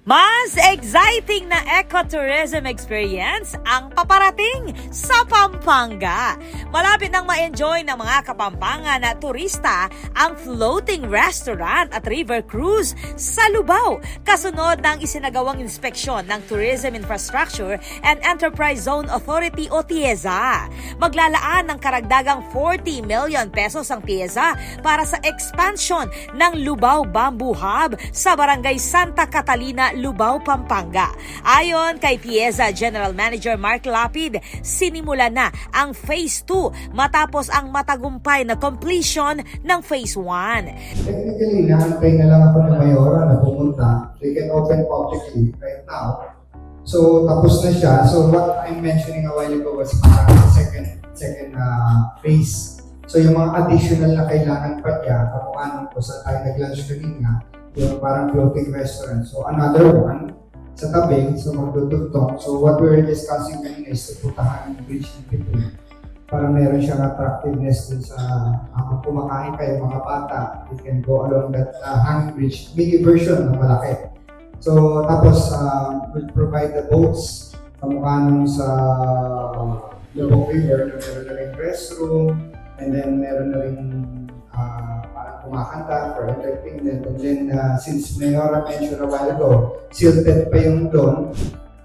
Mas exciting na ecotourism experience ang paparating sa Pampanga. Malapit nang ma-enjoy ng mga Kapampangan na turista ang floating restaurant at river cruise sa Lubao, kasunod ng isinagawang inspeksyon ng Tourism Infrastructure and Enterprise Zone Authority o TIEZA. Maglalaan ng karagdagang 40 million pesos ang TIEZA para sa expansion ng Lubao Bamboo Hub sa Barangay Santa Catalina, Lubao, Pampanga. Ayon kay TIEZA General Manager Mark Lapid, sinimula na ang Phase 2 matapos ang matagumpay na completion ng Phase 1. Technically, nahantay na lang ako ng Mayora na pumunta. They can open publicly right now. So, tapos na siya. So, what I'm mentioning a while ago was second phase. So, yung mga additional na kailangan pa niya, kamukha nung po sa tayo nag-lunch kanina, yung parang floating restaurant. So, another one sa tabi, so magdudugtong. So, what we're discussing kanina is to putahan yung bridge in between para meron siyang attractiveness din sa kumakain kayo mga bata. You can go along that hanging bridge, mini version ng malaki. So, tapos we'll provide the boats kamukha nung sa Lubao River na meron na rin restroom, and then meron na rin parang kumakanta for entertainment. And then since Mayora mentioned a while ago, silted pa yung doon.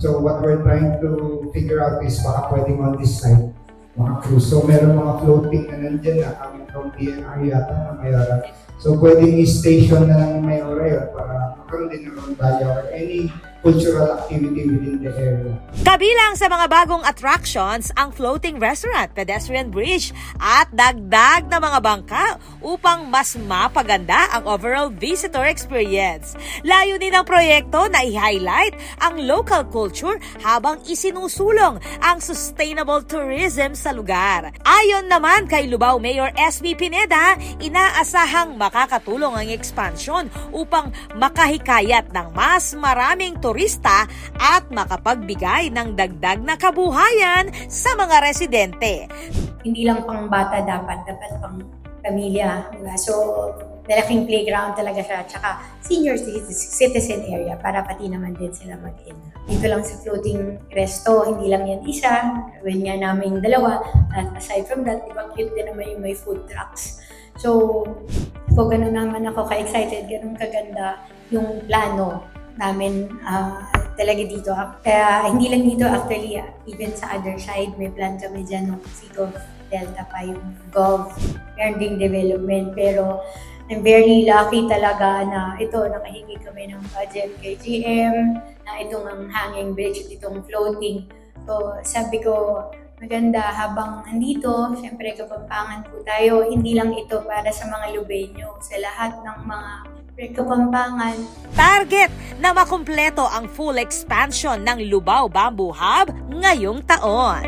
So what we're trying to figure out is baka pwedeng on this side, mga cruise. So meron mga floating na nandyan na coming from DNR yata na Mayora. So pwedeng i-station na lang ng Mayora yun para magkaroon din ng rondalya or any cultural activity within the area. Kabilang sa mga bagong attractions ang floating restaurant, pedestrian bridge at dagdag na mga bangka upang mas mapaganda ang overall visitor experience. Layunin ng proyekto na i-highlight ang local culture habang isinusulong ang sustainable tourism sa lugar. Ayon naman kay Lubao Mayor SB Pineda, inaasahang makakatulong ang expansion upang makahikayat ng mas maraming turista at makapagbigay ng dagdag na kabuhayan sa mga residente. Hindi lang pang bata dapat pang pamilya. Diba? So, malaking playground talaga siya. Tsaka senior citizen area para pati naman din sila mag-in. Dito lang sa floating resto, hindi lang yan isa. Gawin nga namin dalawa. At aside from that, ibang cute din naman yung may food trucks. So, ganun naman ako ka-excited, ganun kaganda yung plano namin talaga dito. Kaya hindi lang dito actually, even sa other side, may plan kami dyan ng Sigov Delta pa yung Gov, meron ding development. Pero I'm very lucky talaga na ito, nakahingi kami ng budget kay GM, na itong ang hanging bridge, itong floating. So sabi ko, maganda habang andito, syempre Kapampangan po tayo, hindi lang ito para sa mga Lubeño, sa lahat ng mga Kapampangan. Target na makumpleto ang full expansion ng Lubao Bamboo Hub ngayong taon.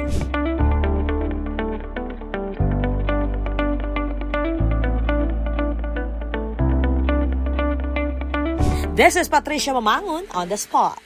This is Patricia Mamangon on the spot.